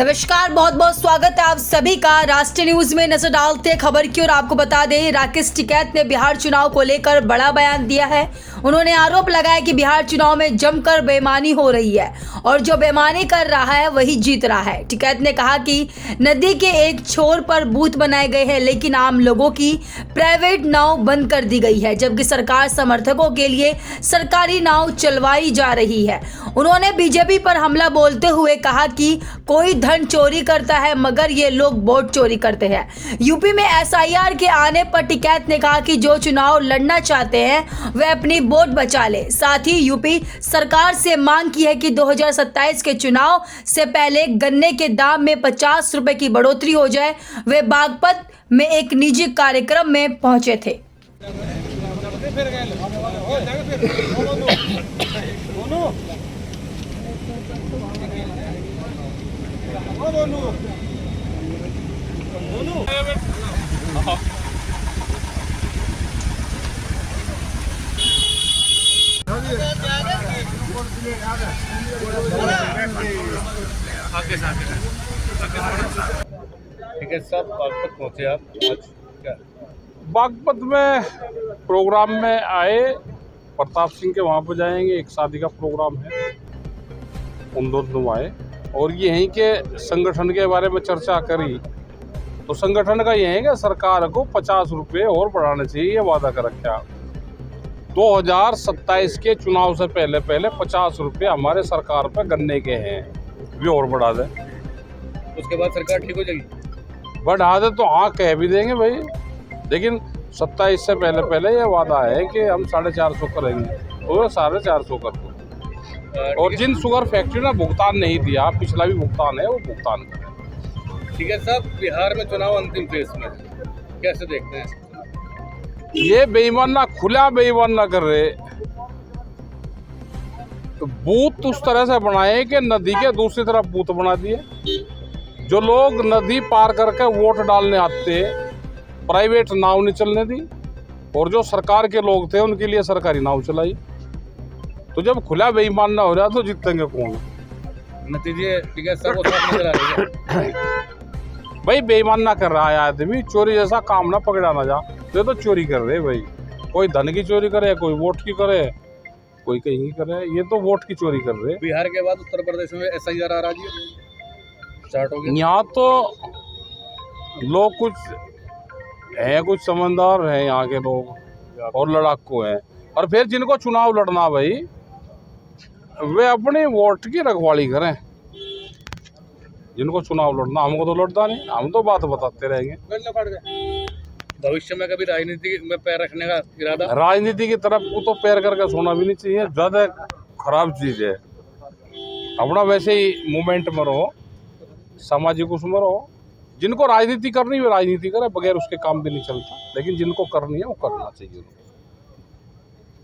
नमस्कार, बहुत बहुत स्वागत है आप सभी का। राष्ट्रीय न्यूज में नजर डालते हैं खबर की और आपको बता दें, राकेश टिकैत ने बिहार चुनाव को लेकर बड़ा बयान दिया है। उन्होंने आरोप लगाया कि बिहार चुनाव में जमकर बेईमानी हो रही है और जो बेईमानी कर रहा है वही जीत रहा है। टिकैत ने कहा कि नदी के एक छोर पर बूथ बनाए गए हैं, लेकिन आम लोगों की प्राइवेट नाव बंद कर दी गई है, जबकि सरकार समर्थकों के लिए सरकारी नाव चलवाई जा रही है। उन्होंने बीजेपी पर हमला बोलते हुए कहा कि कोई धन चोरी करता है मगर ये लोग वोट चोरी करते हैं। यूपी में एसआईआर के आने पर टिकैत ने कहा कि जो चुनाव लड़ना चाहते हैं वे अपनी वोट बचा ले। साथ ही यूपी सरकार से मांग की है कि 2027 के चुनाव से पहले गन्ने के दाम में 50 रुपए की बढ़ोतरी हो जाए। वे बागपत में एक निजी कार्यक्रम में पहुंचे थे। ठीक है साहब, बागपत पहुंचे आप आज क्या? बागपत में प्रोग्राम में आए, प्रताप सिंह के वहाँ पर जाएंगे, एक शादी का प्रोग्राम है, उन दोनों आए और यहीं के संगठन के बारे में चर्चा करी। तो संगठन का यह है कि सरकार को 50 रुपये और बढ़ाने चाहिए, ये वादा कर रखा। 2027 के चुनाव से पहले 50 रुपये हमारे सरकार पर गन्ने के हैं, वे और बढ़ा दें। उसके बाद सरकार ठीक हो जाएगी? बढ़ा दे तो हाँ कह भी देंगे भाई, लेकिन 27 से पहले ये वादा है कि हम 450 करेंगे, तो 450 कर दो। और जिन शुगर फैक्ट्री ने भुगतान नहीं दिया, पिछला भी भुगतान है, वो भुगतान करें। ठीक है साहब, बिहार में चुनाव अंतिम फेज में है, कैसे देखते हैं? ये बेईमान ना, खुला बेईमान ना कर रहे, तो बूथ उस तरह से बनाए कि नदी के दूसरी तरफ बूथ बना दिए। जो लोग नदी पार करके वोट डालने आते, प्राइवेट नाव नहीं चलने दी, और जो सरकार के लोग थे उनके लिए सरकारी नाव चलाई। तो जब खुला बेईमान ना हो रहा तो जीतेंगे कौन? नतीजे ठीक है सब साफ नजर आ रहे हैं। भाई बेईमान ना कर रहा है आदमी, चोरी जैसा काम ना पकड़ा ना जा। ये तो चोरी कर रहे भाई, कोई धन की चोरी करे, कोई वोट की करे, कोई कहीं की करे, ये तो वोट की चोरी कर रहे। बिहार के बाद उत्तर प्रदेश में एसआईआर आ रही है, स्टार्ट हो गया। यहाँ तो लोग कुछ है, कुछ समझदार हैं यहाँ के लोग और लड़ाकू हैं, और फिर जिनको चुनाव लड़ना भाई वे अपनी वोट की रखवाली करें। जिनको चुनाव लड़ना, हमको तो लड़ता नहीं, हम तो बात बताते रहेंगे। भविष्य में कभी राजनीति में पैर रखने का इरादा? राजनीति की तरफ को तो पैर करके सोना भी नहीं चाहिए, ज़्यादा खराब चीज़ है। अपना वैसे ही मूवमेंट में रहो, सामाजिक उसमें रहो। जिनको राजनीति करनी है वे राजनीति करे, बगैर उसके काम भी नहीं चलता, लेकिन जिनको करनी है वो करना चाहिए।